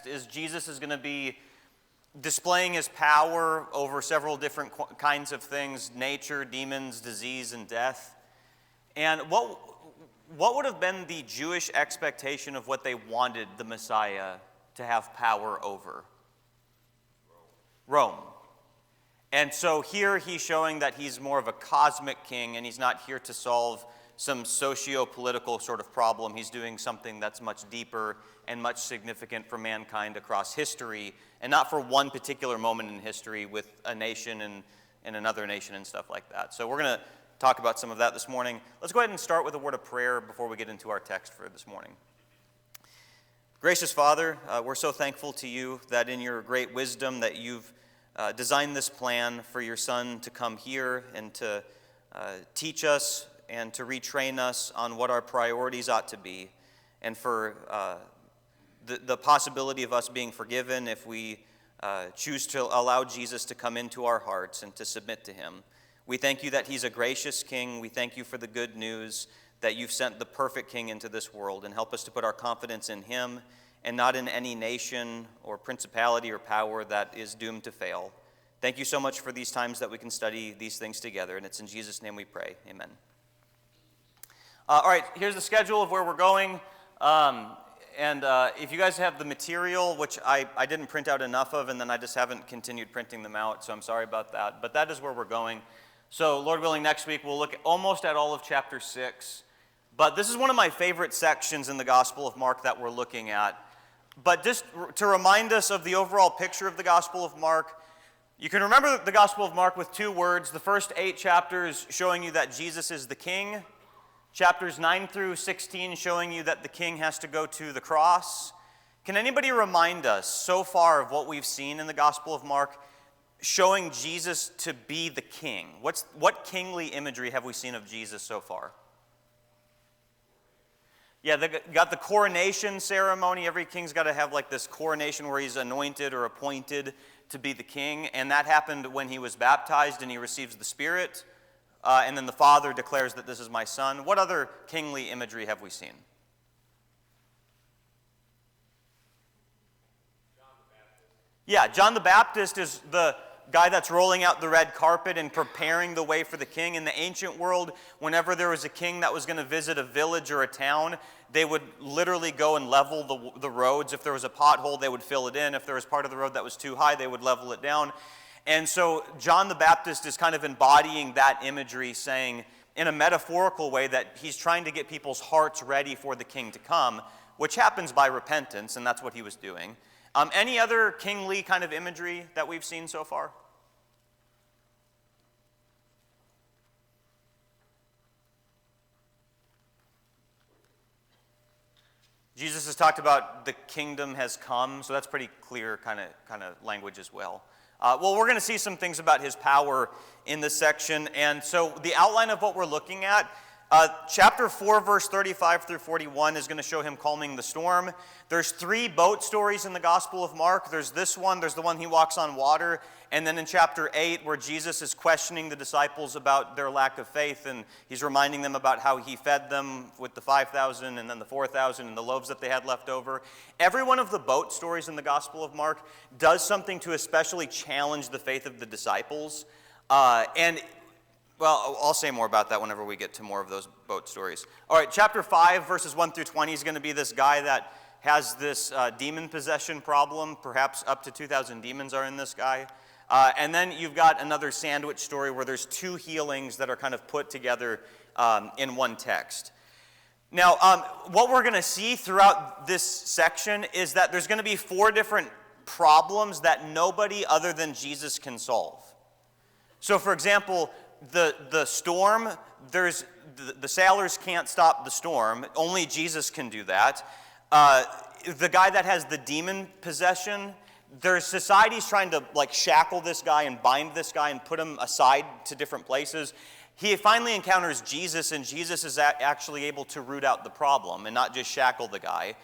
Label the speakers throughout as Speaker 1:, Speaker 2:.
Speaker 1: text is Jesus is going to be displaying his power over several different kinds of things: nature, demons, disease, and death. And what would have been the Jewish expectation of what they wanted the Messiah to have power over? Rome. And so here he's showing that he's more of a cosmic king, and he's not here to solve some socio-political sort of problem. He's doing something that's much deeper and much significant for mankind across history, and not for one particular moment in history with a nation and another nation and stuff like that. So we're going to talk about some of that this morning. Let's go ahead and start with a word of prayer before we get into our text for this morning. Gracious Father, we're so thankful to you that in your great wisdom that you've designed this plan for your Son to come here and to teach us and to retrain us on what our priorities ought to be, and for the possibility of us being forgiven if we choose to allow Jesus to come into our hearts and to submit to him. We thank you that he's a gracious king. We thank you for the good news that you've sent the perfect king into this world, and help us to put our confidence in him and not in any nation or principality or power that is doomed to fail. Thank you so much for these times that we can study these things together, and it's in Jesus' name we pray. Amen. All right, here's the schedule of where we're going. If you guys have the material, which I didn't print out enough of, and then I just haven't continued printing them out, so I'm sorry about that. But that is where we're going. So Lord willing, next week we'll look almost at all of chapter 6. But this is one of my favorite sections in the Gospel of Mark that we're looking at. But just to remind us of the overall picture of the Gospel of Mark, you can remember the Gospel of Mark with 2 words. The first 8 chapters showing you that Jesus is the king. Chapters 9 through 16 showing you that the king has to go to the cross. Can anybody remind us so far of what we've seen in the Gospel of Mark showing Jesus to be the king? What kingly imagery have we seen of Jesus so far? Yeah, they got the coronation ceremony. Every king's got to have like this coronation where he's anointed or appointed to be the king. And that happened when he was baptized and he receives the Spirit. And then the Father declares that this is my Son. What other kingly imagery have we seen?
Speaker 2: John the Baptist.
Speaker 1: Yeah, John the Baptist is the guy that's rolling out the red carpet and preparing the way for the king. In the ancient world, whenever there was a king that was going to visit a village or a town, they would literally go and level the roads. If there was a pothole, they would fill it in. If there was part of the road that was too high, they would level it down. And so John the Baptist is kind of embodying that imagery, saying in a metaphorical way that he's trying to get people's hearts ready for the king to come, which happens by repentance, and that's what he was doing. Any other kingly kind of imagery that we've seen so far? Jesus has talked about the kingdom has come, so that's pretty clear kind of language as well. Well, we're going to see some things about his power in this section. And so the outline of what we're looking at, chapter 4, verse 35 through 41 is going to show him calming the storm. There's 3 boat stories in the Gospel of Mark. There's this one. There's the one he walks on water. And then in chapter 8, where Jesus is questioning the disciples about their lack of faith, and he's reminding them about how he fed them with the 5,000 and then the 4,000 and the loaves that they had left over. Every one of the boat stories in the Gospel of Mark does something to especially challenge the faith of the disciples. Well, I'll say more about that whenever we get to more of those boat stories. All right, chapter 5, verses 1 through 20 is going to be this guy that has this demon possession problem. Perhaps up to 2,000 demons are in this guy. And then you've got another sandwich story where there's 2 healings that are kind of put together in one text. Now, what we're going to see throughout this section is that there's going to be 4 different problems that nobody other than Jesus can solve. So, for example, the storm, the sailors can't stop the storm. Only Jesus can do that. The guy that has the demon possession, there's societies trying to like shackle this guy and bind this guy and put him aside to different places. He finally encounters Jesus, and Jesus is actually able to root out the problem and not just shackle the guy.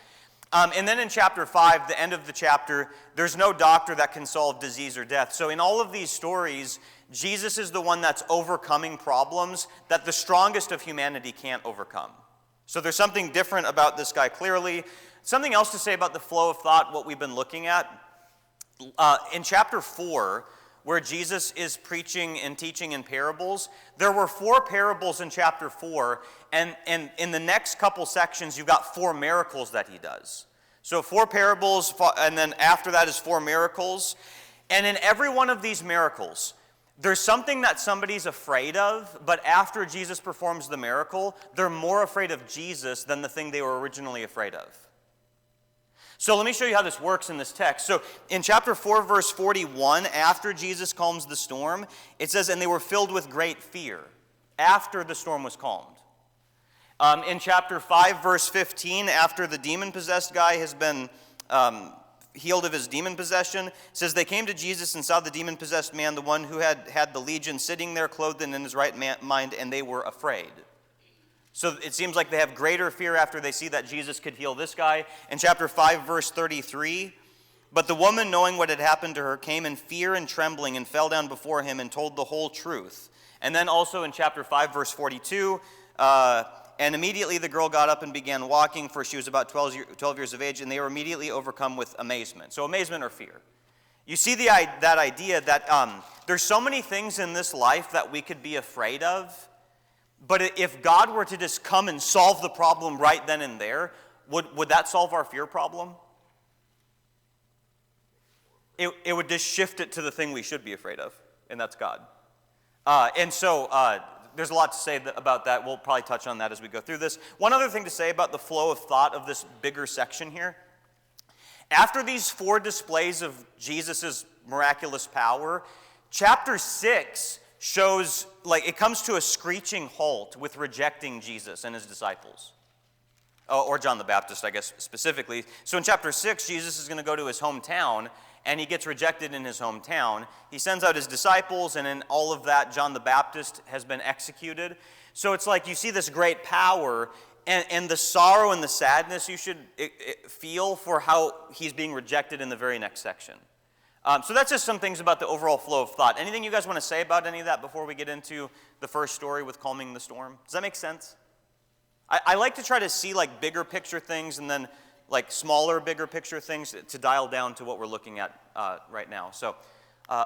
Speaker 1: And then in chapter 5, the end of the chapter, there's no doctor that can solve disease or death. So in all of these stories, Jesus is the one that's overcoming problems that the strongest of humanity can't overcome. So there's something different about this guy clearly. Something else to say about the flow of thought, what we've been looking at. In chapter 4, where Jesus is preaching and teaching in parables, there were 4 parables in chapter 4, and in the next couple sections, you've got 4 miracles that he does. So 4 parables, and then after that is 4 miracles. And in every one of these miracles, there's something that somebody's afraid of, but after Jesus performs the miracle, they're more afraid of Jesus than the thing they were originally afraid of. So let me show you how this works in this text. So in chapter 4, verse 41, after Jesus calms the storm, it says, and they were filled with great fear after the storm was calmed. In chapter 5, verse 15, after the demon-possessed guy has been healed of his demon possession, it says, they came to Jesus and saw the demon-possessed man, the one who had the legion, sitting there clothed and in his right mind, and they were afraid. So it seems like they have greater fear after they see that Jesus could heal this guy. In chapter 5, verse 33, but the woman, knowing what had happened to her, came in fear and trembling and fell down before him and told the whole truth. And then also in chapter 5, verse 42, and immediately the girl got up and began walking, for she was about 12 years of age, and they were immediately overcome with amazement. So amazement or fear. You see that idea that there's so many things in this life that we could be afraid of, but if God were to just come and solve the problem right then and there, would that solve our fear problem? It would just shift it to the thing we should be afraid of, and that's God. And so there's a lot to say about that. We'll probably touch on that as we go through this. One other thing to say about the flow of thought of this bigger section here. After these 4 displays of Jesus' miraculous power, chapter 6 shows, like, it comes to a screeching halt with rejecting Jesus and his disciples. Or John the Baptist, I guess, specifically. So in chapter 6, Jesus is going to go to his hometown, and he gets rejected in his hometown. He sends out his disciples, and in all of that, John the Baptist has been executed. So it's like you see this great power, and the sorrow and the sadness you should feel for how he's being rejected in the very next section. So that's just some things about the overall flow of thought. Anything you guys want to say about any of that before we get into the first story with calming the storm? Does that make sense? I like to try to see like bigger picture things and then like smaller, bigger picture things to dial down to what we're looking at right now. So,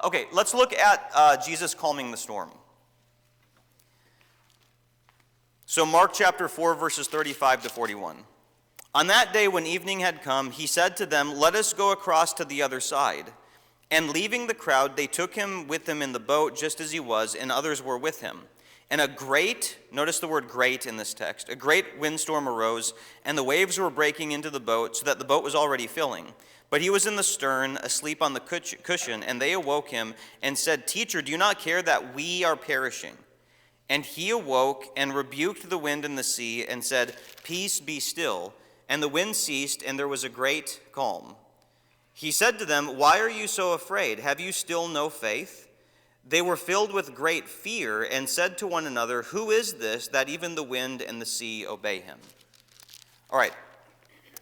Speaker 1: okay, let's look at Jesus calming the storm. So Mark chapter 4, verses 35 to 41. On that day when evening had come, he said to them, let us go across to the other side. And leaving the crowd, they took him with them in the boat just as he was, and others were with him. And a great, notice the word great in this text, a great windstorm arose, and the waves were breaking into the boat, so that the boat was already filling. But he was in the stern, asleep on the cushion, and they awoke him and said, Teacher, do you not care that we are perishing? And he awoke and rebuked the wind and the sea, and said, Peace, be still. And the wind ceased, and there was a great calm. He said to them, Why are you so afraid? Have you still no faith? They were filled with great fear and said to one another, Who is this that even the wind and the sea obey him? All right.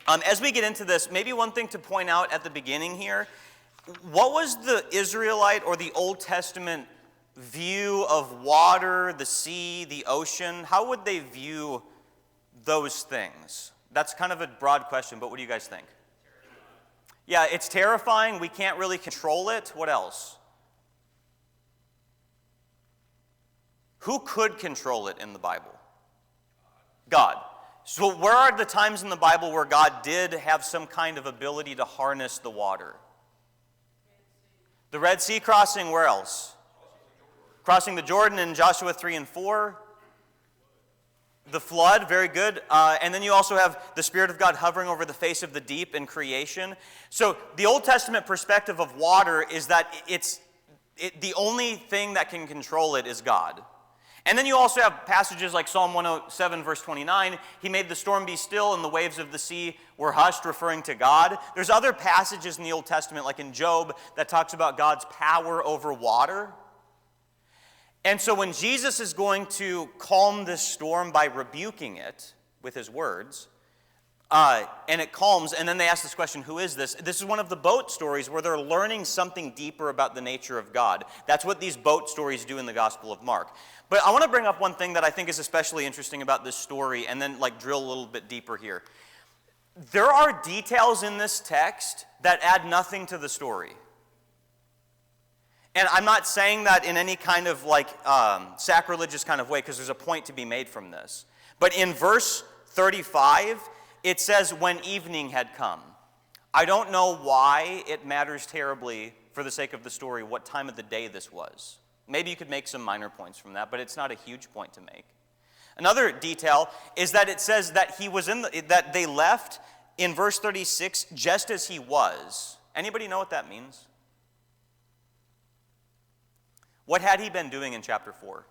Speaker 1: As we get into this, maybe one thing to point out at the beginning here, what was the Israelite or the Old Testament view of water, the sea, the ocean? How would they view those things? That's kind of a broad question, but what do you guys think? Yeah, it's terrifying. We can't really control it. What else? Who could control it in the Bible? God. So where are the times in the Bible where God did have some kind of ability to harness the water? The Red Sea crossing, where else? Crossing the Jordan in Joshua 3 and 4. The flood, very good. And then you also have the Spirit of God hovering over the face of the deep in creation. So the Old Testament perspective of water is that the only thing that can control it is God. And then you also have passages like Psalm 107, verse 29. He made the storm be still and the waves of the sea were hushed, referring to God. There's other passages in the Old Testament, like in Job, that talks about God's power over water. And so when Jesus is going to calm this storm by rebuking it with his words, and it calms, and then they ask this question, who is this? This is one of the boat stories where they're learning something deeper about the nature of God. That's what these boat stories do in the Gospel of Mark. But I want to bring up one thing that I think is especially interesting about this story, and then like drill a little bit deeper here. There are details in this text that add nothing to the story. And I'm not saying that in any kind of sacrilegious kind of way, because there's a point to be made from this. But in verse 35, it says, when evening had come. I don't know why it matters terribly for the sake of the story what time of the day this was. Maybe you could make some minor points from that, but it's not a huge point to make. Another detail is that it says that that they left in verse 36 just as he was. Anybody know what that means? What had he been doing in chapter 4?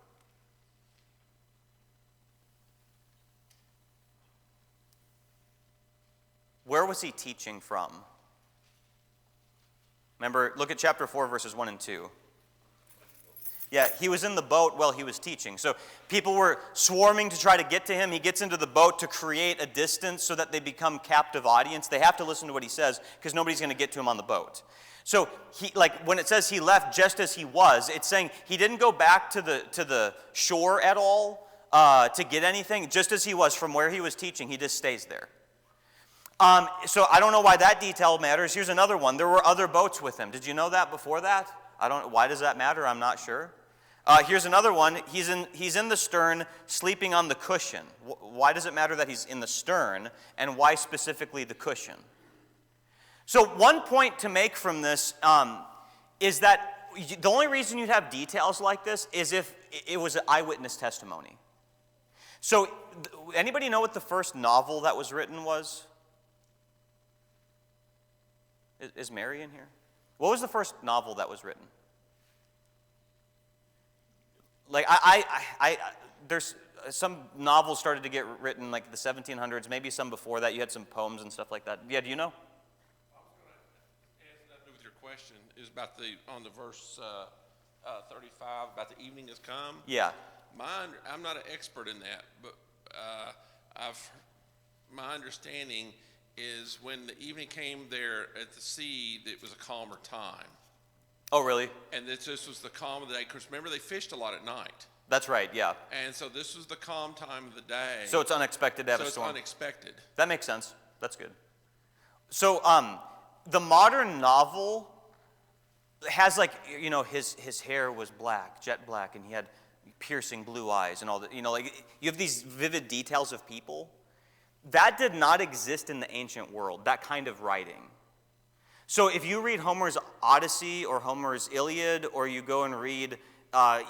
Speaker 1: Where was he teaching from? Remember, look at chapter 4, verses 1 and 2. Yeah, he was in the boat while he was teaching. So people were swarming to try to get to him. He gets into the boat to create a distance so that they become captive audience. They have to listen to what he says because nobody's going to get to him on the boat. So when it says he left just as he was, it's saying he didn't go back to the shore at all to get anything. Just as he was from where he was teaching, he just stays there. So I don't know why that detail matters. Here's another one. There were other boats with him. Did you know that before that? Why does that matter? I'm not sure. Here's another one. He's in the stern, sleeping on the cushion. Why does it matter that he's in the stern, and why specifically the cushion? So one point to make from this is that the only reason you'd have details like this is if it was an eyewitness testimony. So anybody know what the first novel that was written was? Is Mary in here? What was the first novel that was written? Like there's some novels started to get written like the 1700s, maybe some before that. You had some poems and stuff like that. Yeah, do you know?
Speaker 3: I was going to answer that with your question is about on the verse 35 about the evening has come.
Speaker 1: Yeah.
Speaker 3: I'm not an expert in that, but my understanding is when the evening came there at the sea, it was a calmer time.
Speaker 1: Oh, really?
Speaker 3: And this was the calm of the day. Because remember, they fished a lot at night.
Speaker 1: That's right, yeah.
Speaker 3: And so this was the calm time of the day.
Speaker 1: So it's unexpected to have a storm.
Speaker 3: So it's unexpected.
Speaker 1: That makes sense. That's good. So the modern novel has his hair was black, jet black, and he had piercing blue eyes and all that. You have these vivid details of people. That did not exist in the ancient world, that kind of writing. So if you read Homer's Odyssey or Homer's Iliad, or you go and read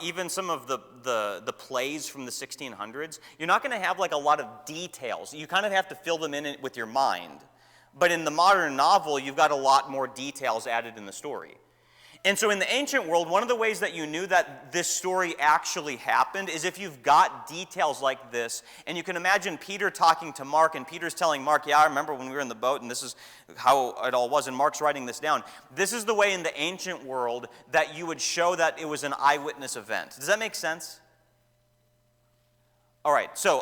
Speaker 1: even some of the plays from the 1600s, you're not going to have a lot of details. You kind of have to fill them in with your mind. But in the modern novel, you've got a lot more details added in the story. And so in the ancient world, one of the ways that you knew that this story actually happened is if you've got details like this, and you can imagine Peter talking to Mark, and Peter's telling Mark, yeah, I remember when we were in the boat, and this is how it all was, and Mark's writing this down. This is the way in the ancient world that you would show that it was an eyewitness event. Does that make sense? All right, so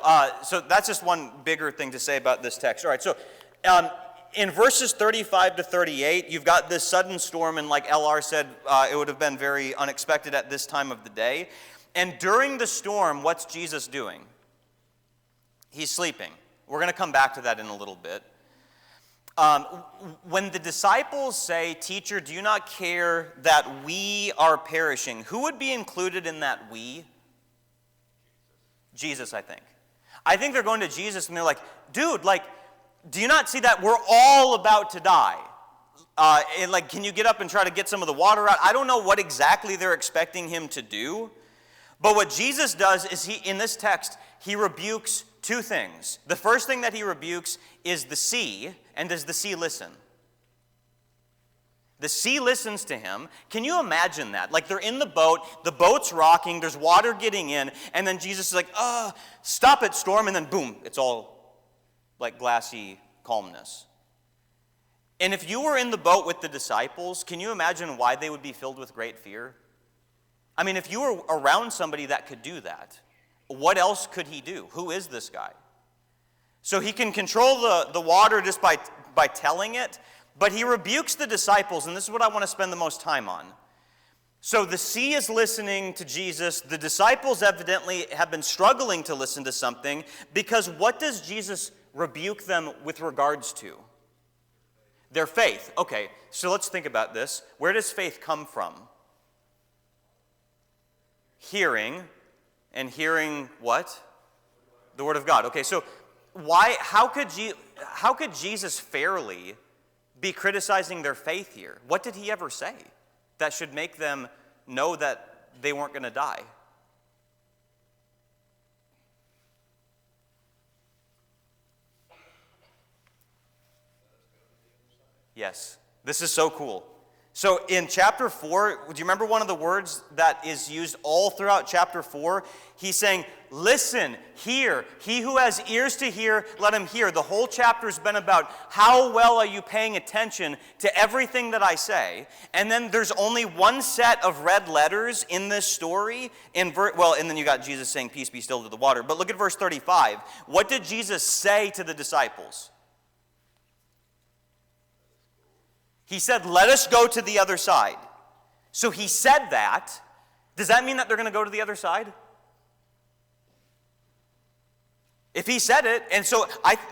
Speaker 1: that's just one bigger thing to say about this text. All right, so in verses 35 to 38, you've got this sudden storm, and like LR said, it would have been very unexpected at this time of the day. And during the storm, what's Jesus doing? He's sleeping. We're going to come back to that in a little bit. When the disciples say, "Teacher, do you not care that we are perishing?" Who would be included in that we? Jesus, I think. I think they're going to Jesus, and they're like, dude, do you not see that we're all about to die? Can you get up and try to get some of the water out? I don't know what exactly they're expecting him to do. But what Jesus does is in this text, he rebukes two things. The first thing that he rebukes is the sea. And does the sea listen? The sea listens to him. Can you imagine that? They're in the boat's rocking, there's water getting in, and then Jesus is like, stop it, storm, and then boom, it's all glassy calmness. And if you were in the boat with the disciples, can you imagine why they would be filled with great fear? I mean, if you were around somebody that could do that, what else could he do? Who is this guy? So he can control the water just by telling it, but he rebukes the disciples, and this is what I want to spend the most time on. So the sea is listening to Jesus. The disciples evidently have been struggling to listen to something, because what does Jesus rebuke them with regards to? Their faith. Okay, so let's think about this. Where does faith come from? Hearing, and hearing what? The Word of God. Okay, so how could Jesus fairly be criticizing their faith here? What did he ever say that should make them know that they weren't going to die? Yes, this is so cool. So in chapter 4, do you remember one of the words that is used all throughout chapter 4? He's saying, listen, hear. He who has ears to hear, let him hear. The whole chapter's been about how well are you paying attention to everything that I say. And then there's only one set of red letters in this story. And then you got Jesus saying, peace be still to the water. But look at verse 35. What did Jesus say to the disciples? He said, let us go to the other side. So he said that. Does that mean that they're going to go to the other side? If he said it, and so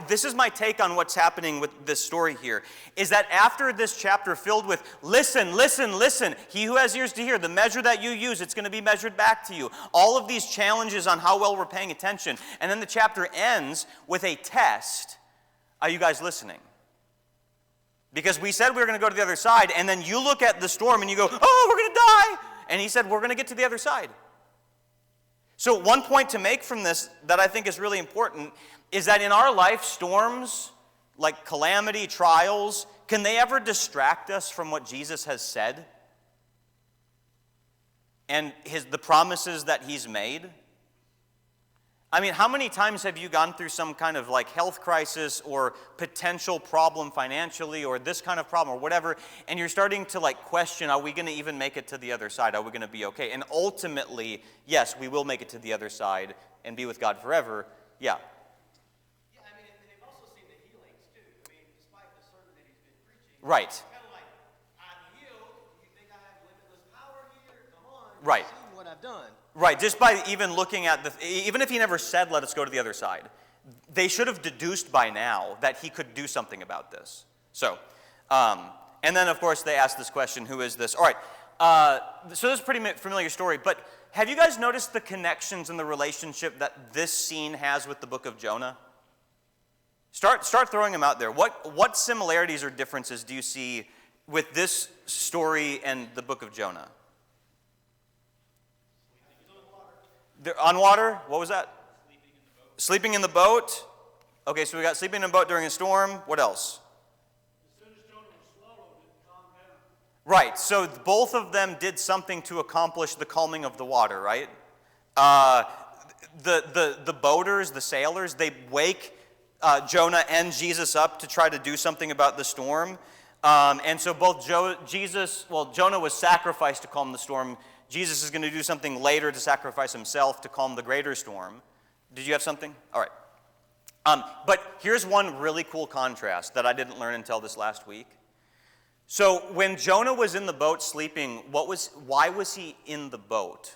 Speaker 1: this is my take on what's happening with this story here, is that after this chapter filled with, listen, listen, listen, he who has ears to hear, the measure that you use, it's going to be measured back to you. All of these challenges on how well we're paying attention. And then the chapter ends with a test. Are you guys listening? Because we said we were going to go to the other side, and then you look at the storm and you go, oh, we're going to die. And he said, we're going to get to the other side. So one point to make from this that I think is really important is that in our life, storms, like calamity, trials, can they ever distract us from what Jesus has said? And the promises that he's made? I mean, how many times have you gone through some kind of like health crisis or potential problem financially or this kind of problem or whatever, and you're starting to like question, are we going to even make it to the other side? Are we going to be okay? And ultimately, yes, we will make it to the other side and be with God forever. Yeah.
Speaker 2: Yeah, I mean, and they've also seen the healings too. I mean, despite the sermon that he's been preaching.
Speaker 1: Right.
Speaker 2: Kind of like, I'm healed. You think I have limitless power here? Come on.
Speaker 1: Right.
Speaker 2: You've seen what I've done.
Speaker 1: Right, just by even looking at even if he never said, let us go to the other side, they should have deduced by now that he could do something about this. So, and then of course they ask this question, who is this? All right, so this is a pretty familiar story, but have you guys noticed the connections and the relationship that this scene has with the book of Jonah? Start throwing them out there. What similarities or differences do you see with this story and the book of Jonah? On water? What was that? Sleeping in the boat. Okay, so we got sleeping in a boat during a storm. What else?
Speaker 2: As soon as Jonah was swallowed, it calmed down.
Speaker 1: Right, so both of them did something to accomplish the calming of the water, right? The boaters, the sailors, they wake Jonah and Jesus up to try to do something about the storm. And so both Jonah was sacrificed to calm the storm. Jesus is going to do something later to sacrifice himself to calm the greater storm. Did you have something? All right. But here's one really cool contrast that I didn't learn until this last week. So when Jonah was in the boat sleeping, why was he in the boat?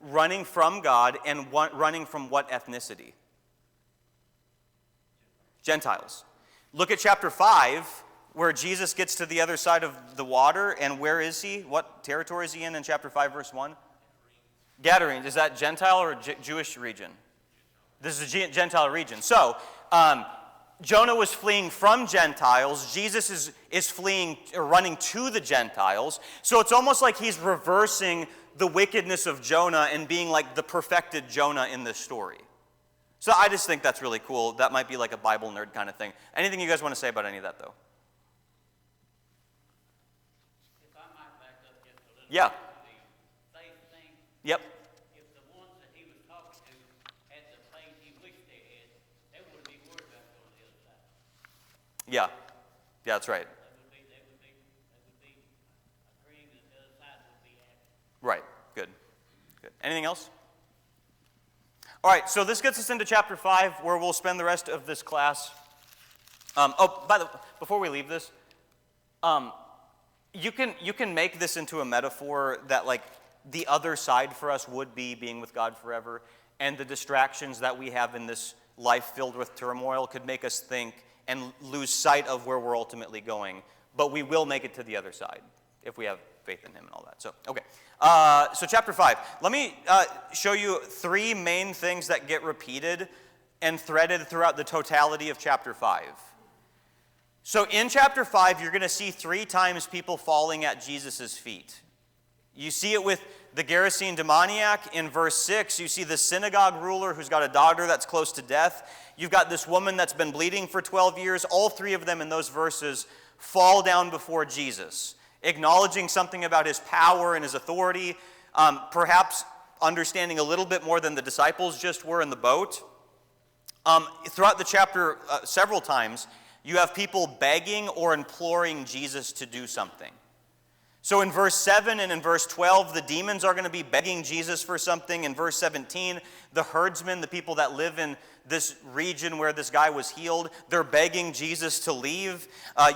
Speaker 1: Running from God, and running from what ethnicity? Gentiles. Look at chapter 5. Where Jesus gets to the other side of the water, and where is he? What territory is he in chapter 5, verse 1? Gadarenes. Is that Gentile or Jewish region? This is a Gentile region. So, Jonah was fleeing from Gentiles. Jesus is fleeing or running to the Gentiles. So it's almost like he's reversing the wickedness of Jonah and being like the perfected Jonah in this story. So I just think that's really cool. That might be like a Bible nerd kind of thing. Anything you guys want to say about any of that, though? Yeah.
Speaker 4: Faith thing.
Speaker 1: Yep.
Speaker 4: If the ones that he was talking to had the faith he wished they had, they wouldn't be worried about going to the other side.
Speaker 1: Yeah. Yeah, that's right.
Speaker 4: They would be agreeing that the other side would be happy.
Speaker 1: Right. Good. Anything else? All right, so this gets us into chapter 5, where we'll spend the rest of this class. Before we leave this, you can make this into a metaphor that like the other side for us would be being with God forever, and the distractions that we have in this life filled with turmoil could make us think and lose sight of where we're ultimately going. But we will make it to the other side if we have faith in him and all that. So, okay. So chapter 5. Let me show you 3 main things that get repeated and threaded throughout the totality of chapter 5. So in chapter 5, you're going to see 3 times people falling at Jesus' feet. You see it with the Gerasene demoniac. In verse 6, you see the synagogue ruler who's got a daughter that's close to death. You've got this woman that's been bleeding for 12 years. All 3 of them in those verses fall down before Jesus, acknowledging something about his power and his authority, perhaps understanding a little bit more than the disciples just were in the boat. Throughout the chapter, several times, you have people begging or imploring Jesus to do something. So in verse 7 and in verse 12, the demons are going to be begging Jesus for something. In verse 17, the herdsmen, the people that live in this region where this guy was healed, they're begging Jesus to leave.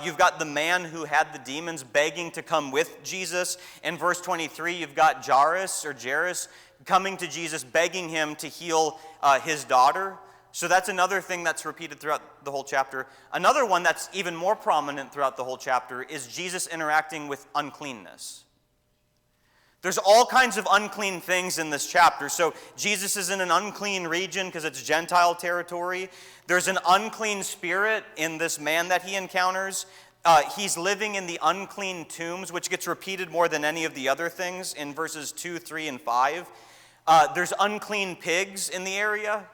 Speaker 1: You've got the man who had the demons begging to come with Jesus. In verse 23, you've got Jairus coming to Jesus, begging him to heal his daughter. So that's another thing that's repeated throughout the whole chapter. Another one that's even more prominent throughout the whole chapter is Jesus interacting with uncleanness. There's all kinds of unclean things in this chapter. So Jesus is in an unclean region because it's Gentile territory. There's an unclean spirit in this man that he encounters. He's living in the unclean tombs, which gets repeated more than any of the other things in verses 2, 3, and 5. There's unclean pigs in the area.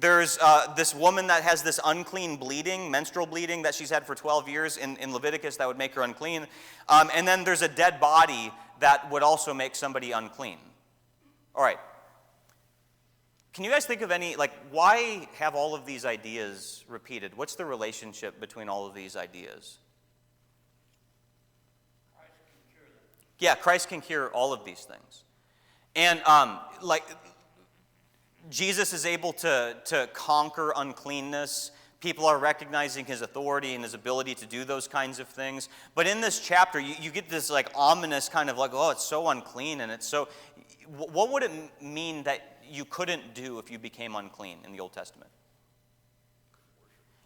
Speaker 1: There's this woman that has this unclean bleeding, menstrual bleeding, that she's had for 12 years in Leviticus that would make her unclean. And then there's a dead body that would also make somebody unclean. All right. Can you guys think of any, why have all of these ideas repeated? What's the relationship between all of these ideas?
Speaker 4: Christ can cure them.
Speaker 1: Yeah, Christ can cure all of these things. And, Jesus is able to conquer uncleanness. People are recognizing his authority and his ability to do those kinds of things. But in this chapter, you get this ominous kind of oh, it's so unclean. And it's so, what would it mean that you couldn't do if you became unclean in the Old Testament?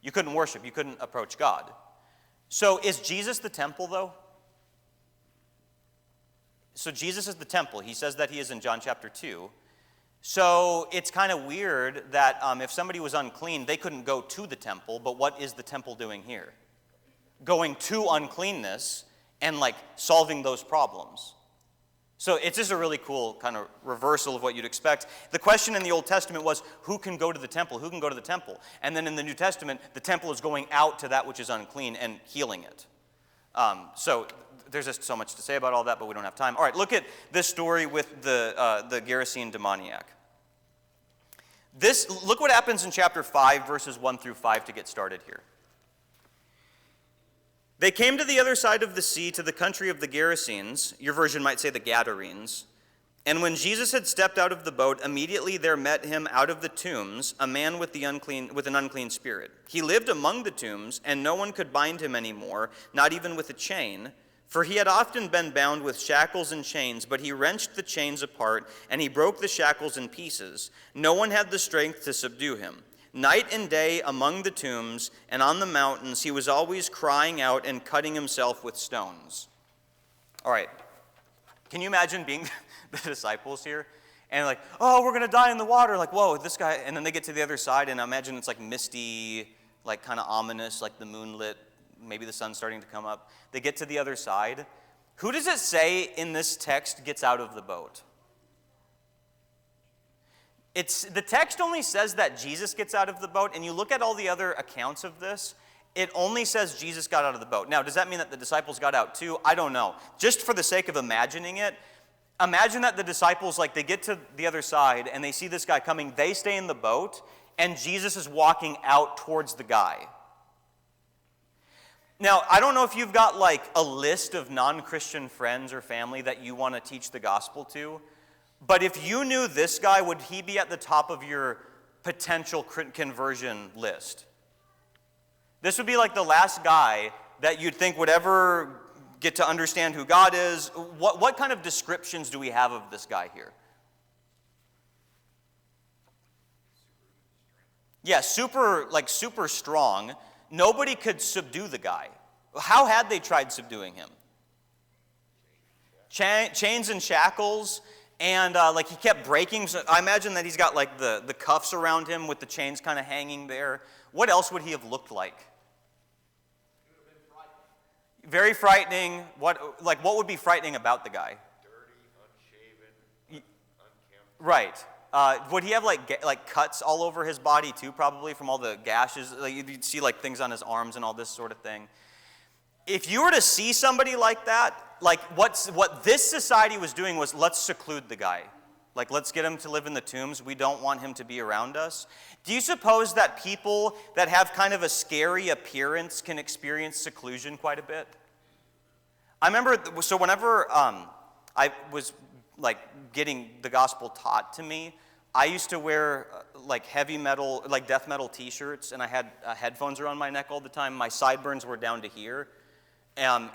Speaker 1: You couldn't worship. You couldn't approach God. So is Jesus the temple, though? So Jesus is the temple. He says that he is in John chapter 2. So it's kind of weird that if somebody was unclean, they couldn't go to the temple, but what is the temple doing here? Going to uncleanness and solving those problems. So it's just a really cool kind of reversal of what you'd expect. The question in the Old Testament was, who can go to the temple? Who can go to the temple? And then in the New Testament, the temple is going out to that which is unclean and healing it. So there's just so much to say about all that, but we don't have time. All right, look at this story with the Gerasene demoniac. Look what happens in chapter 5, verses 1 through 5 to get started here. They came to the other side of the sea, to the country of the Gerasenes. Your version might say the Gadarenes. And when Jesus had stepped out of the boat, immediately there met him out of the tombs a man with an unclean spirit. He lived among the tombs, and no one could bind him anymore, not even with a chain. For he had often been bound with shackles and chains, but he wrenched the chains apart, and he broke the shackles in pieces. No one had the strength to subdue him. Night and day among the tombs and on the mountains, he was always crying out and cutting himself with stones. All right. Can you imagine being the disciples here? And oh, we're going to die in the water. Whoa, this guy. And then they get to the other side, and I imagine it's misty, kind of ominous, the moonlit. Maybe the sun's starting to come up. They get to the other side. Who does it say in this text gets out of the boat? The text only says that Jesus gets out of the boat, and you look at all the other accounts of this, it only says Jesus got out of the boat. Now, does that mean that the disciples got out too? I don't know. Just for the sake of imagining it, imagine that the disciples, they get to the other side, and they see this guy coming. They stay in the boat, and Jesus is walking out towards the guy. Now, I don't know if you've got a list of non-Christian friends or family that you want to teach the gospel to, but if you knew this guy, would he be at the top of your potential conversion list? This would be the last guy that you'd think would ever get to understand who God is. What kind of descriptions do we have of this guy here? Yeah, super strong. Nobody could subdue the guy. How had they tried subduing him? Chains and shackles, and like he kept breaking. So I imagine that he's got like the cuffs around him with the chains kind of hanging there. What else would he have looked like?
Speaker 2: He would have been frightening.
Speaker 1: Very frightening. What would be frightening about the guy?
Speaker 5: Dirty, unshaven, unkempt.
Speaker 1: Right. Would he have like cuts all over his body too? Probably from all the gashes. Like you'd see like things on his arms and all this sort of thing. If you were to see somebody like that, like what this society was doing was, let's seclude the guy. Like, let's get him to live in the tombs. We don't want him to be around us. Do you suppose that people that have kind of a scary appearance can experience seclusion quite a bit? I remember, so whenever I was like getting the gospel taught to me, I used to wear like heavy metal, like death metal t-shirts, and I had headphones around my neck all the time. My sideburns were down to here. And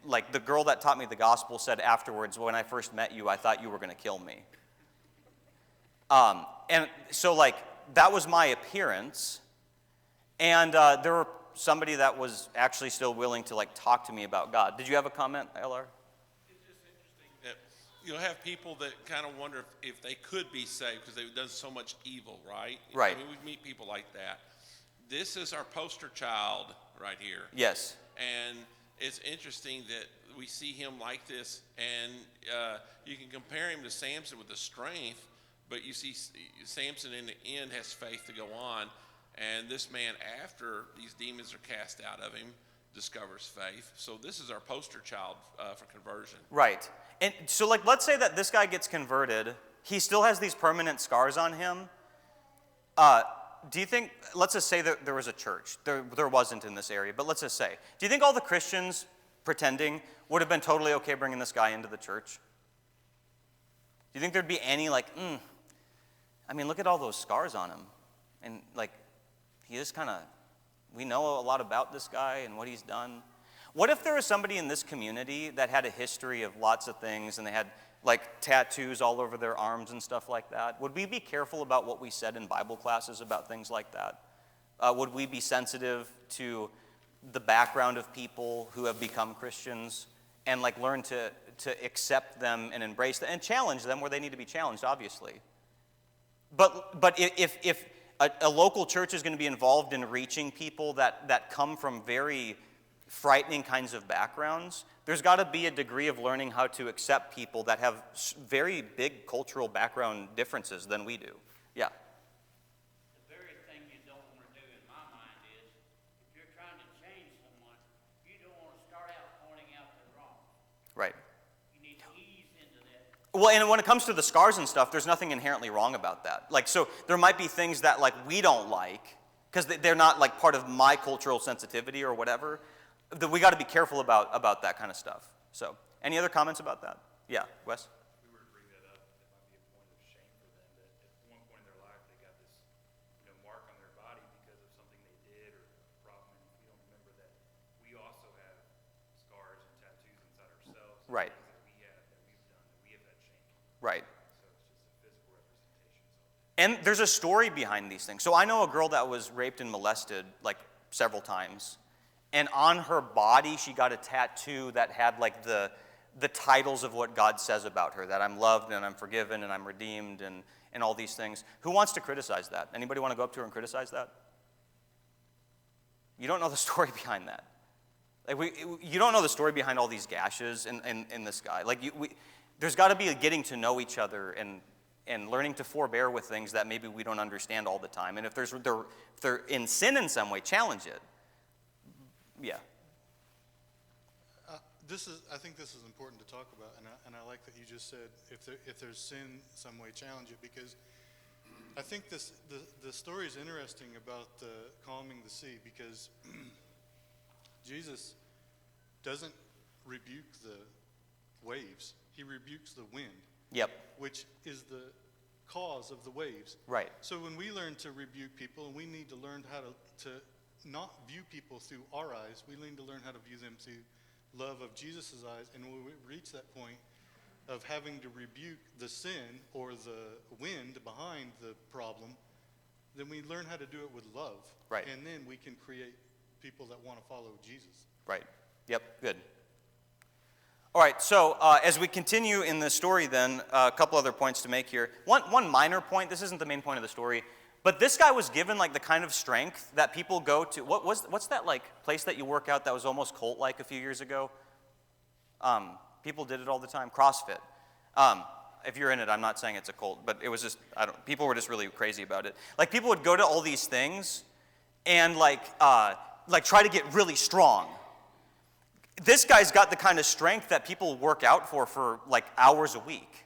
Speaker 1: like the girl that taught me the gospel said afterwards, when I first met you, I thought you were going to kill me. And so like that was my appearance. And there were somebody that was actually still willing to like talk to me about God. Did you have a comment, LR?
Speaker 3: It's just interesting that you'll have people that kind of wonder if they could be saved because they've done so much evil, right?
Speaker 1: Right.
Speaker 3: I mean, we meet people like that. This is our poster child right here.
Speaker 1: Yes.
Speaker 3: And it's interesting that we see him like this, and you can compare him to Samson with the strength, but you see Samson in the end has faith to go on, and this man, after these demons are cast out of him, discovers faith. So this is our poster child for conversion.
Speaker 1: Right. And so like let's say that this guy gets converted. He still has these permanent scars on him. Do you think, let's just say that there was a church. There wasn't in this area, but let's just say. Do you think all the Christians pretending would have been totally okay bringing this guy into the church? Do you think there'd be any like, I mean, look at all those scars on him. And like, he is kind of, we know a lot about this guy and what he's done. What if there was somebody in this community that had a history of lots of things and they had like tattoos all over their arms and stuff like that? Would we be careful about what we said in Bible classes about things like that? Would we be sensitive to the background of people who have become Christians and like learn to accept them and embrace them and challenge them where they need to be challenged, obviously? But if a local church is going to be involved in reaching people that come from very frightening kinds of backgrounds, there's got to be a degree of learning how to accept people that have very big cultural background differences than we do. Yeah.
Speaker 4: The very thing you don't want to do in my mind is, if you're trying to change someone, you don't want to start out pointing out they're wrong.
Speaker 1: Right.
Speaker 4: You need to ease into that.
Speaker 1: Well, and when it comes to the scars and stuff, there's nothing inherently wrong about that. Like, so there might be things that like we don't like because they're not like part of my cultural sensitivity or whatever. That we got to be careful about that kind of stuff. So, any other comments about that? Yeah, Wes?
Speaker 6: If we were to bring that up, it might be a point of shame for them that at one point in their life they got this, mark on their body because of something they did or a problem, and if we don't remember that we also have scars and tattoos inside ourselves.
Speaker 1: Right.
Speaker 6: Things that we have, that we've done, that we have had shame.
Speaker 1: Right.
Speaker 6: So it's just a physical representation.
Speaker 1: And there's a story behind these things. So I know a girl that was raped and molested like several times. And on her body, she got a tattoo that had like the titles of what God says about her, that I'm loved and I'm forgiven and I'm redeemed and all these things. Who wants to criticize that? Anybody want to go up to her and criticize that? You don't know the story behind that. Like you don't know the story behind all these gashes in this guy. Like there's got to be a getting to know each other and learning to forbear with things that maybe we don't understand all the time. And if they're in sin in some way, challenge it. Yeah.
Speaker 7: I think this is important to talk about, and I like that you just said if there's sin some way, challenge it, because I think the story is interesting about calming the sea, because Jesus doesn't rebuke the waves; he rebukes the wind.
Speaker 1: Yep.
Speaker 7: Which is the cause of the waves.
Speaker 1: Right.
Speaker 7: So when we learn to rebuke people, and we need to learn how to not view people through our eyes, we need to learn how to view them through love of Jesus' eyes. And when we reach that point of having to rebuke the sin or the wind behind the problem, then we learn how to do it with love.
Speaker 1: Right.
Speaker 7: And then we can create people that want to follow Jesus.
Speaker 1: Right. Yep, good. All right, so as we continue in the story then, a couple other points to make here. One minor point, this isn't the main point of the story, but this guy was given like the kind of strength that people go to. What's that like place that you work out that was almost cult-like a few years ago? People did it all the time, CrossFit. If you're in it, I'm not saying it's a cult, but it was just, people were just really crazy about it. Like people would go to all these things and like try to get really strong. This guy's got the kind of strength that people work out for like hours a week.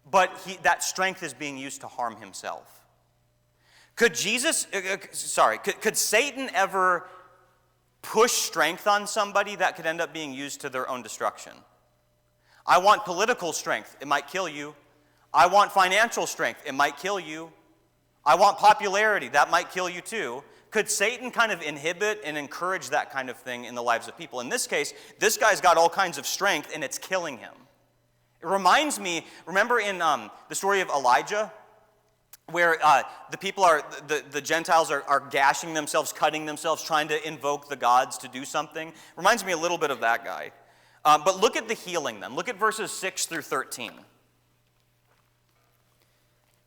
Speaker 1: But that strength is being used to harm himself. Could Satan ever push strength on somebody that could end up being used to their own destruction? I want political strength. It might kill you. I want financial strength. It might kill you. I want popularity. That might kill you too. Could Satan kind of inhibit and encourage that kind of thing in the lives of people? In this case, this guy's got all kinds of strength, and it's killing him. It reminds me, remember in the story of Elijah, where the Gentiles are gashing themselves, cutting themselves, trying to invoke the gods to do something? Reminds me a little bit of that guy. But look at the healing then. Look at verses 6 through 13.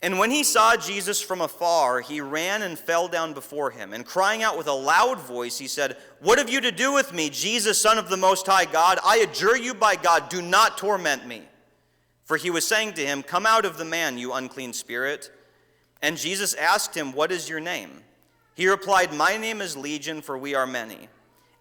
Speaker 1: And when he saw Jesus from afar, he ran and fell down before him. And crying out with a loud voice, he said, "What have you to do with me, Jesus, Son of the Most High God? I adjure you by God, do not torment me." For he was saying to him, "Come out of the man, you unclean spirit." And Jesus asked him, "What is your name?" He replied, "My name is Legion, for we are many."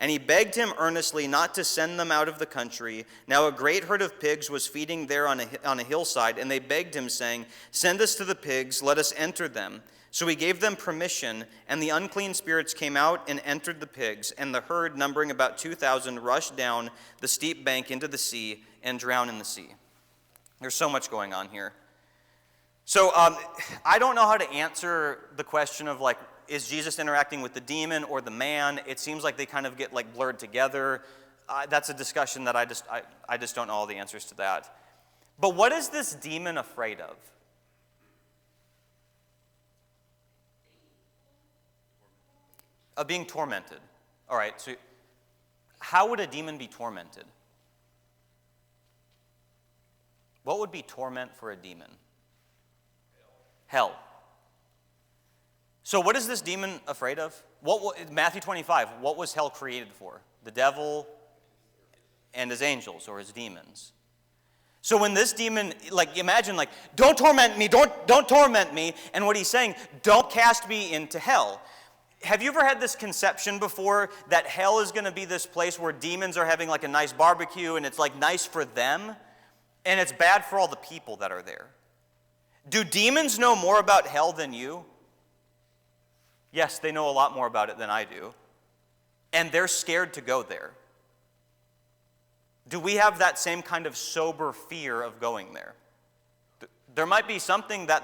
Speaker 1: And he begged him earnestly not to send them out of the country. Now a great herd of pigs was feeding there on a hillside, and they begged him, saying, "Send us to the pigs, let us enter them." So he gave them permission, and the unclean spirits came out and entered the pigs, and the herd, numbering about 2,000, rushed down the steep bank into the sea and drowned in the sea. There's so much going on here. So I don't know how to answer the question of like, is Jesus interacting with the demon or the man? It seems like they kind of get like blurred together. That's a discussion that I just don't know all the answers to that. But what is this demon afraid of? Of being tormented. All right, so how would a demon be tormented? What would be torment for a demon? Hell. So what is this demon afraid of? Matthew 25, what was hell created for? The devil and his angels or his demons. So when this demon, like imagine like, don't torment me, don't torment me. And what he's saying, don't cast me into hell. Have you ever had this conception before that hell is going to be this place where demons are having like a nice barbecue and it's like nice for them and it's bad for all the people that are there? Do demons know more about hell than you? Yes, they know a lot more about it than I do. And they're scared to go there. Do we have that same kind of sober fear of going there? There might be something that,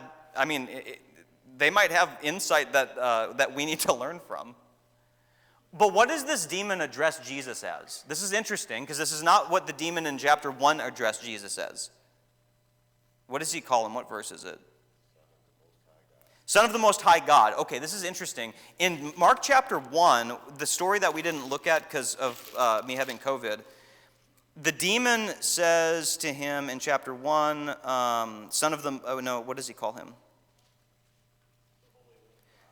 Speaker 1: they might have insight that we need to learn from. But what does this demon address Jesus as? This is interesting because this is not what the demon in chapter 1 addressed Jesus as. What does he call him? What verse is it? Son of the Most High God. Okay, this is interesting. In Mark chapter 1, the story that we didn't look at because of me having COVID, the demon says to him in chapter 1, what does he call him?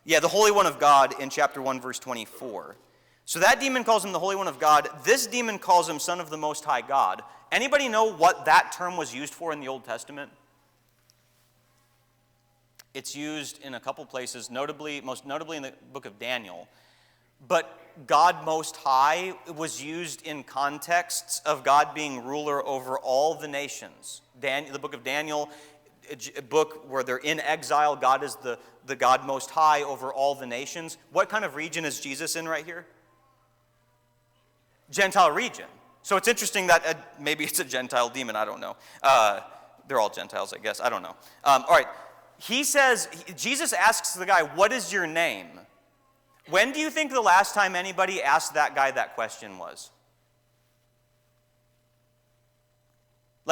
Speaker 1: Yeah, the Holy One of God in chapter 1, verse 24. So that demon calls him the Holy One of God. This demon calls him Son of the Most High God. Anybody know what that term was used for in the Old Testament? It's used in a couple places, most notably in the book of Daniel. But God Most High was used in contexts of God being ruler over all the nations. The book of Daniel, a book where they're in exile, God is the God Most High over all the nations. What kind of region is Jesus in right here? Gentile region. So it's interesting that maybe it's a Gentile demon, I don't know. They're all Gentiles, I guess, I don't know. All right. Jesus asks the guy, "What is your name?" When do you think the last time anybody asked that guy that question was?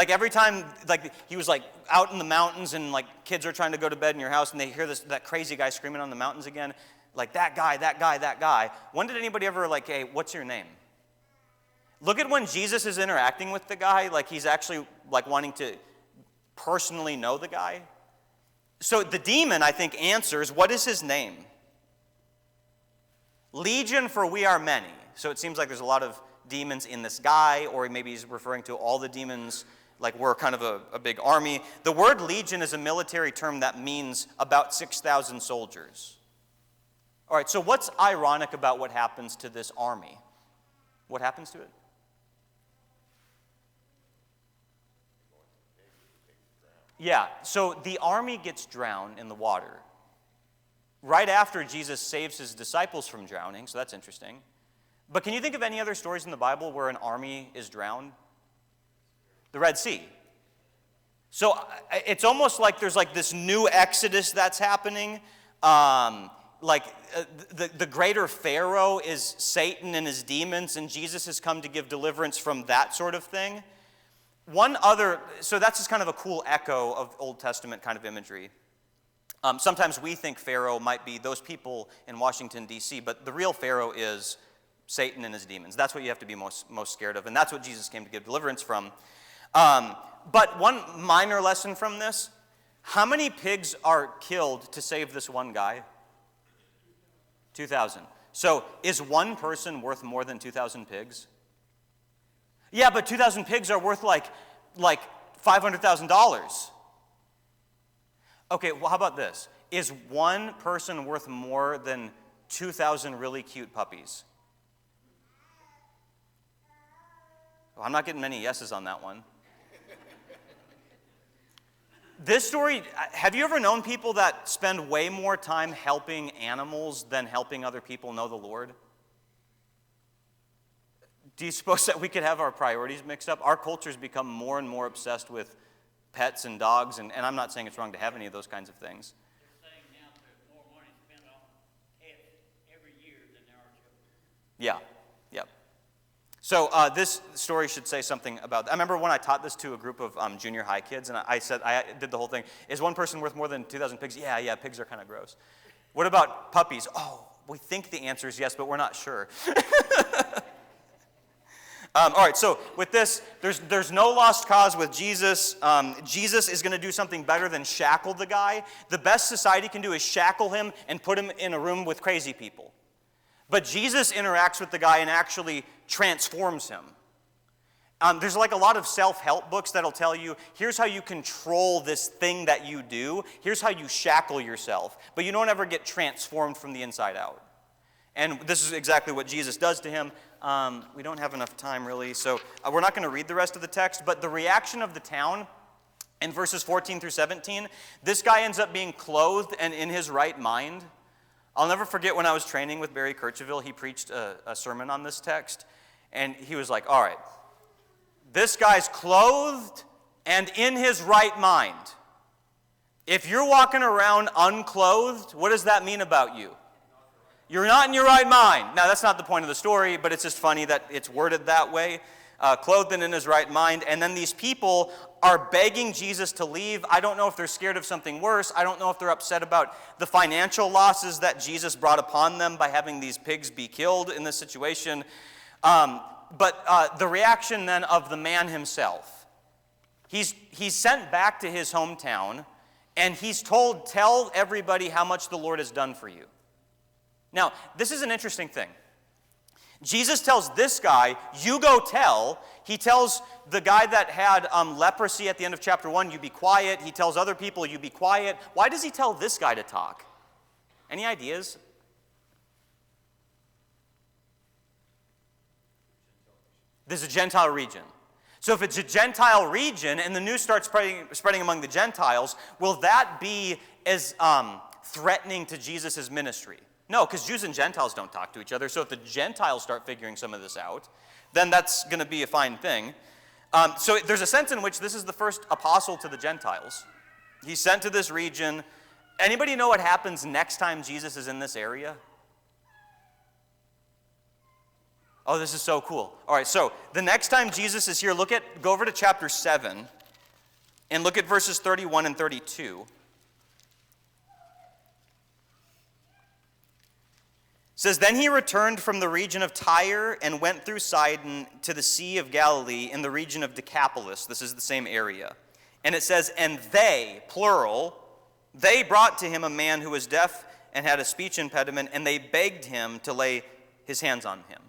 Speaker 1: Like every time, like he was like out in the mountains and like kids are trying to go to bed in your house and they hear that crazy guy screaming on the mountains again, like that guy, that guy, that guy. When did anybody ever like, hey, what's your name? Look at when Jesus is interacting with the guy, like he's actually like wanting to personally know the guy. So the demon, I think, answers, what is his name? Legion, for we are many. So it seems like there's a lot of demons in this guy, or maybe he's referring to all the demons, like we're kind of a big army. The word legion is a military term that means about 6,000 soldiers. All right, so what's ironic about what happens to this army? What happens to it? Yeah, so the army gets drowned in the water. Right after Jesus saves his disciples from drowning, so that's interesting. But can you think of any other stories in the Bible where an army is drowned? The Red Sea. So it's almost like there's like this new exodus that's happening. The greater Pharaoh is Satan and his demons, and Jesus has come to give deliverance from that sort of thing. So that's just kind of a cool echo of Old Testament kind of imagery. Sometimes we think Pharaoh might be those people in Washington, D.C., but the real Pharaoh is Satan and his demons. That's what you have to be most scared of, and that's what Jesus came to give deliverance from. But one minor lesson from this, how many pigs are killed to save this one guy? 2,000. So is one person worth more than 2,000 pigs? Yeah, but 2,000 pigs are worth like $500,000. Okay, well, how about this? Is one person worth more than 2,000 really cute puppies? Well, I'm not getting many yeses on that one. This story, have you ever known people that spend way more time helping animals than helping other people know the Lord? Do you suppose that we could have our priorities mixed up? Our culture's become more and more obsessed with pets and dogs, and I'm not saying it's wrong to have any of those kinds of things.
Speaker 4: They're saying now there's more money spent on pets every year than there are children.
Speaker 1: Yeah. So this story should say something about that. I remember when I taught this to a group of junior high kids, and I said, I did the whole thing. Is one person worth more than 2,000 pigs? Yeah, pigs are kind of gross. What about puppies? Oh, we think the answer is yes, but we're not sure. All right, so with this, there's no lost cause with Jesus. Jesus is going to do something better than shackle the guy. The best society can do is shackle him and put him in a room with crazy people. But Jesus interacts with the guy and actually transforms him. There's like a lot of self-help books that'll tell you, here's how you control this thing that you do. Here's how you shackle yourself. But you don't ever get transformed from the inside out. And this is exactly what Jesus does to him. We don't have enough time, really, so we're not going to read the rest of the text. But the reaction of the town in verses 14 through 17, this guy ends up being clothed and in his right mind. I'll never forget when I was training with Barry Kircheville, he preached a sermon on this text. And he was like, all right, this guy's clothed and in his right mind. If you're walking around unclothed, what does that mean about you? You're not in your right mind. Now, that's not the point of the story, but it's just funny that it's worded that way. Clothed and in his right mind. And then these people are begging Jesus to leave. I don't know if they're scared of something worse. I don't know if they're upset about the financial losses that Jesus brought upon them by having these pigs be killed in this situation. But the reaction then of the man himself. He's sent back to his hometown, and he's told, tell everybody how much the Lord has done for you. Now, this is an interesting thing. Jesus tells this guy, you go tell. He tells the guy that had leprosy at the end of chapter 1, you be quiet. He tells other people, you be quiet. Why does he tell this guy to talk? Any ideas? This is a Gentile region. So if it's a Gentile region and the news starts spreading among the Gentiles, will that be as threatening to Jesus' ministry? No, because Jews and Gentiles don't talk to each other. So if the Gentiles start figuring some of this out, then that's going to be a fine thing. So there's a sense in which this is the first apostle to the Gentiles. He's sent to this region. Anybody know what happens next time Jesus is in this area? Oh, this is so cool. All right, so the next time Jesus is here, go over to chapter 7 and look at verses 31 and 32. It says, "Then he returned from the region of Tyre and went through Sidon to the Sea of Galilee in the region of Decapolis." This is the same area. And it says, "And they," plural, "they brought to him a man who was deaf and had a speech impediment, and they begged him to lay his hands on him."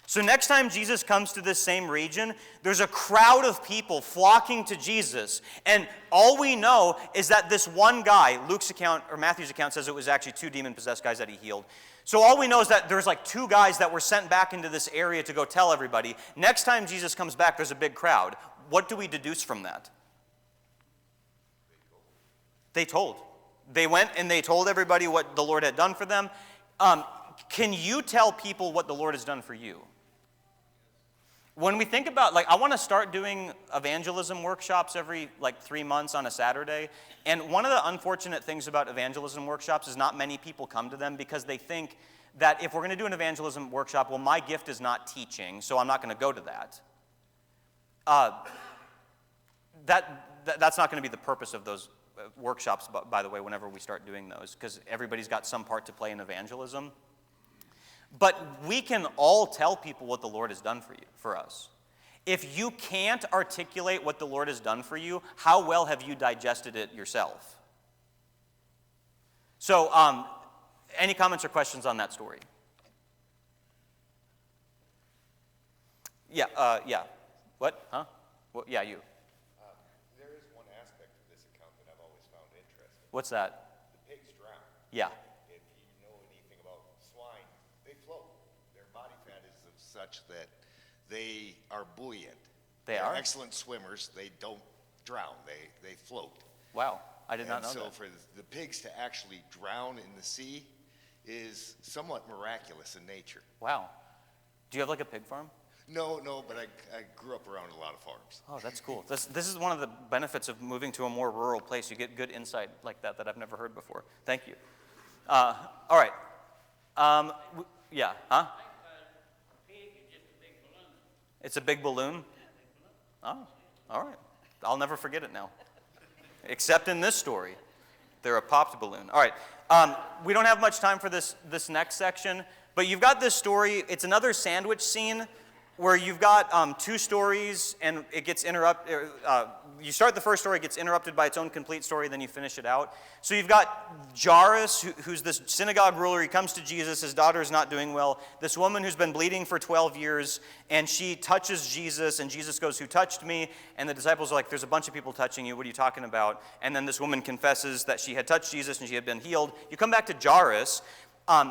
Speaker 1: So next time Jesus comes to this same region, there's a crowd of people flocking to Jesus. And all we know is that this one guy, Luke's account, or Matthew's account says it was actually 2 demon-possessed guys that he healed. So all we know is that there's like 2 guys that were sent back into this area to go tell everybody. Next time Jesus comes back, there's a big crowd. What do we deduce from that? They told. They went and they told everybody what the Lord had done for them. Can you tell people what the Lord has done for you? When we think about, I want to start doing evangelism workshops every 3 months on a Saturday. And one of the unfortunate things about evangelism workshops is not many people come to them because they think that if we're going to do an evangelism workshop, well, my gift is not teaching, so I'm not going to go to that. That's not going to be the purpose of those workshops, by the way, whenever we start doing those, because everybody's got some part to play in evangelism. But we can all tell people what the Lord has done for us. If you can't articulate what the Lord has done for you, how well have you digested it yourself? So, any comments or questions on that story? Yeah. What? Huh? Well, yeah, you.
Speaker 5: There is one aspect of this account that I've always found interesting.
Speaker 1: What's that?
Speaker 5: The pigs drown.
Speaker 1: Yeah.
Speaker 5: If you know anything about swine, they float. Their body fat is of such that they are buoyant.
Speaker 1: They're
Speaker 5: excellent swimmers. They don't drown. They float.
Speaker 1: Wow. I did not know
Speaker 5: so
Speaker 1: that.
Speaker 5: for the pigs to actually drown in the sea is somewhat miraculous in nature.
Speaker 1: Wow. Do you have a pig farm?
Speaker 5: No, but I grew up around a lot of farms.
Speaker 1: Oh, that's cool. This is one of the benefits of moving to a more rural place. You get good insight like that I've never heard before. Thank you. All right. Yeah. Huh?
Speaker 4: Pig is just a big balloon.
Speaker 1: It's a big balloon? Oh, all right. I'll never forget it now. Except in this story. They're a popped balloon. All right. We don't have much time for this next section, but you've got this story. It's another sandwich scene where you've got 2 stories, and it gets interrupted. You start the first story, it gets interrupted by its own complete story, then you finish it out. So you've got Jairus, who's this synagogue ruler. He comes to Jesus. His daughter is not doing well. This woman who's been bleeding for 12 years, and she touches Jesus, and Jesus goes, "Who touched me?" And the disciples are like, "There's a bunch of people touching you. What are you talking about?" And then this woman confesses that she had touched Jesus, and she had been healed. You come back to Jairus,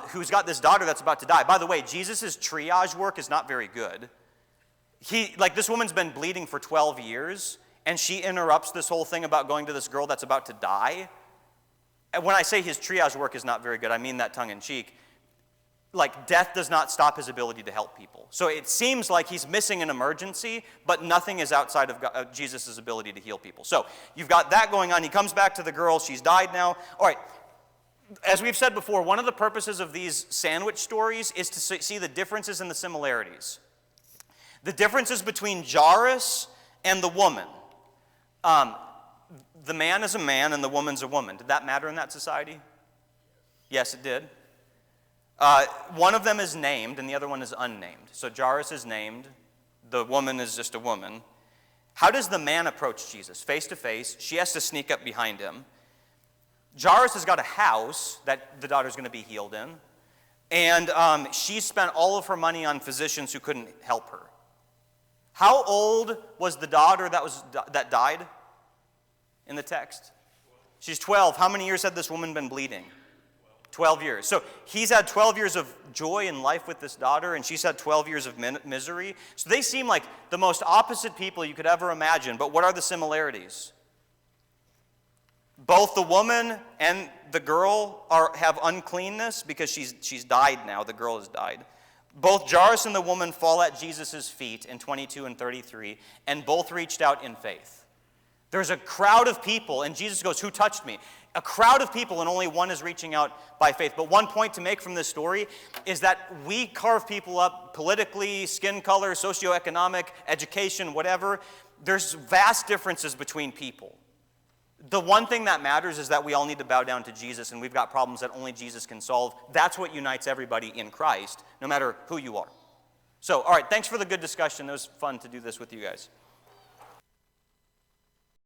Speaker 1: who's got this daughter that's about to die. By the way, Jesus' triage work is not very good. This woman's been bleeding for 12 years, and she interrupts this whole thing about going to this girl that's about to die. And when I say his triage work is not very good, I mean that tongue-in-cheek. Death does not stop his ability to help people. So it seems like he's missing an emergency, but nothing is outside of Jesus' ability to heal people. So you've got that going on. He comes back to the girl. She's died now. All right. As we've said before, one of the purposes of these sandwich stories is to see the differences and the similarities. The differences between Jairus and the woman. The man is a man and the woman's a woman. Did that matter in that society? Yes, it did. One of them is named and the other one is unnamed. So Jairus is named. The woman is just a woman. How does the man approach Jesus? Face to face. She has to sneak up behind him. Jairus has got a house that the daughter's going to be healed in. And she spent all of her money on physicians who couldn't help her. How old was the daughter that died in the text? She's 12. How many years had this woman been bleeding? 12 years. So he's had 12 years of joy in life with this daughter, and she's had 12 years of misery. So they seem like the most opposite people you could ever imagine. But what are the similarities? Both the woman and the girl have uncleanness because she's died now. The girl has died. Both Jairus and the woman fall at Jesus' feet in 22 and 33, and both reached out in faith. There's a crowd of people, and Jesus goes, "Who touched me?" a crowd of people and only one is reaching out by faith. But one point to make from this story is that we carve people up politically, skin color, socioeconomic, education, whatever. There's vast differences between people. The one thing that matters is that we all need to bow down to Jesus, and we've got problems that only Jesus can solve. That's what unites everybody in Christ, no matter who you are. So, all right, thanks for the good discussion. It was fun to do this with you guys.